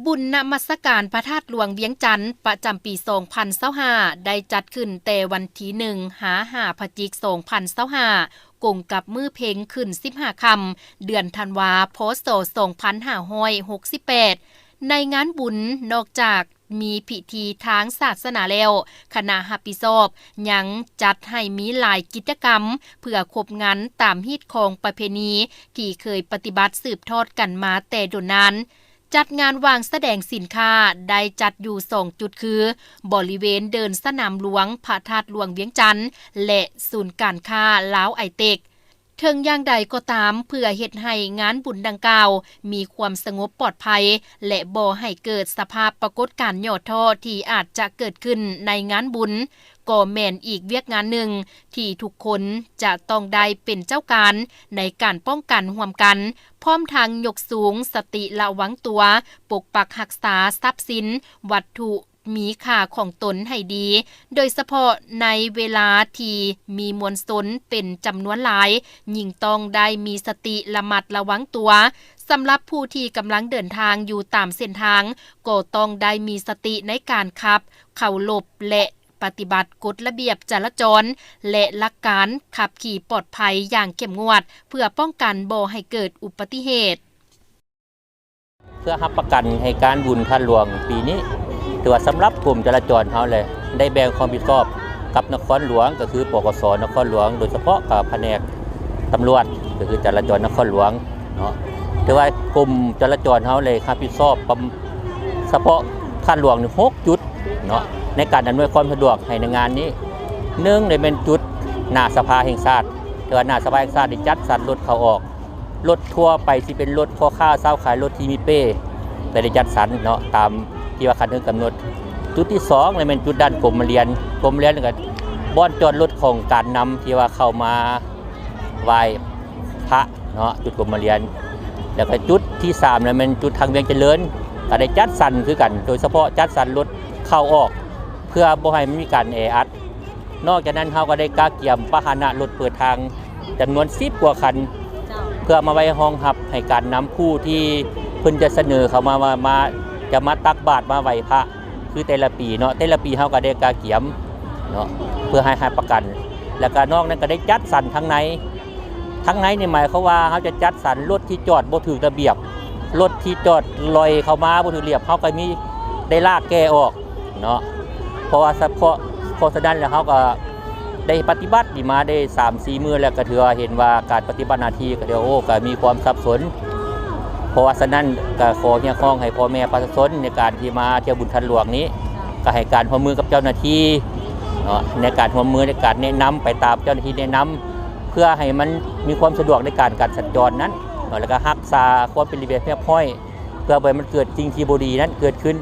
บุญนมัสการพระธาตุหลวงเวียงจันทน์ประจำปี2025ได้จัดขึ้นแต่วันที่1พฤศจิกายน2025กงกับมือเพลงขึ้น15ค่ำเดือนธันวาคมพ.ศ. 2568ในงานบุญนอกจากมีพิธีทางศาสนาแล้วคณะรับผิดชอบยังจัดให้มีหลายกิจกรรมเพื่อครบงานตามฮีตของประเพณีที่เคยปฏิบัติสืบทอดกันมาแต่โดนนานจัดงานวางแสดงสินค้าได้จัดอยู่2จุดคือบริเวณเดินสนามหลวงพระธาตุหลวงเวียงจันทน์และศูนย์การค้าลาวไอเต็กถึงอย่างใดก็ตามเพื่อเฮ็ดให้งานบุญดังกล่าวมีความสงบปลอดภัยและบ่ให้เกิดสภาพปรากฏการณ์ย่อท้อที่อาจจะเกิดขึ้นในงานบุญก็แม่นอีกเวียกงานหนึ่งที่ทุกคนจะต้องได้เป็นเจ้าการในการป้องกันร่วมกันพร้อมทางยกสูงสติระวังตัวปกปักรักษาทรัพย์สินวัตถุมีค่าของตนให้ดีโดยเฉพาะในเวลาที่มีมวลชนเป็นจำนวนหลายยิ่งต้องได้มีสติระมัดระวังตัวสำหรับผู้ที่กำลังเดินทางอยู่ตามเส้นทางก็ต้องได้มีสติในการขับเคารพและปฏิบัติกฎระเบียบจราจรและหลักการขับขี่ปลอดภัยอย่างเข้มงวดเพื่อป้องกันบ่ให้เกิดอุบัติเหตุเพื่อรับประกันให้การบุญท่านหลวงปีนี้ถือว่าสำหรับกลุ่มจราจรเขาเลยได้แบ่งความผิดชอบกับนครหลวงก็คือปกส.นครหลวงโดยเฉพาะกับแผนกตำรวจก็คือจราจรนครหลวงเนาะถือว่ากลุ่มจราจรเขาเลยรับผิดชอบเฉพาะท่านหลวง6จุดเนาะในการอำนวยความสะดวกให้ในงานนี้1ได้เป็นจุดหน้าสภาแห่งชาติถือว่าหน้าสภาแห่งชาติจัดสรรรถเข้าออกรถทั่วไปสิเป็นรถพ่อค้าเช้าขายรถที่มีเป้ได้จัดสรรเนาะตามที่ว่าคันถึงกำหนดจุดที่2เลยเป็นจุดด้านกรมเรียนก็บ่อนจอดรถของการนำที่ว่าเข้ามาไหว้พระเนาะจุดกรมเรียนแล้วก็จุดที่3เลยเป็นจุดทางเวียงเจริญก็ได้จัดสรรคือกันโดยเฉพาะจัดสรรรถเข้าออกเพื่อบ่ให้มีการแออัดนอกจากนั้นเฮาก็ได้กาเกียมพาหนะรถเปิดทางจำนวน10กว่าคันเพื่อมาไว้ห้องรับให้การนำผู้ที่เพิ่นจะเสนอเข้ามาจะมาตักบาตรมาไหว้พระคือแต่ละปีเนาะแต่ละปีเฮาก็ได้กาเกียมเนาะเพื่อให้ประกันแล้วก็นอกนั้นก็ได้จัดสรรทั้งในนี่หมายความว่าเฮาจะจัดสรรรถที่จอดบ่ถูกระเบียบรถที่จอดลอยเข้ามาบ่ถูกระเบียบเฮาก็มีได้ลากแก้ออกเนาะเพราะว่าเพราะฉะนั้นแล้วเฮาก็ได้ปฏิบัติมาได้ 3-4 มื้อแล้วก็ถือว่าเห็นว่าการปฏิบัติหน้าที่ก็เดี๋ยวก็มีความสับสนเพราะว่าฉะนั้นก็ขอเฮียข้องให้พ่อแม่ประชาชนในการที่มาเที่ยวบุญท่านหลวงนี้ก็ให้การร่วมมือกับเจ้าหน้าที่เนาะในการร่วมมือในการแนะนำไปตามเจ้าหน้าที่แนะนำเพื่อให้มันมีความสะดวกในการสัญจรนั้นแล้วก็รักษาความเป็นระเบียบเรียบร้อยเพื่อบ่ให้มันเกิดสิ่งที่บ่ดีนั้นเกิดขึ้น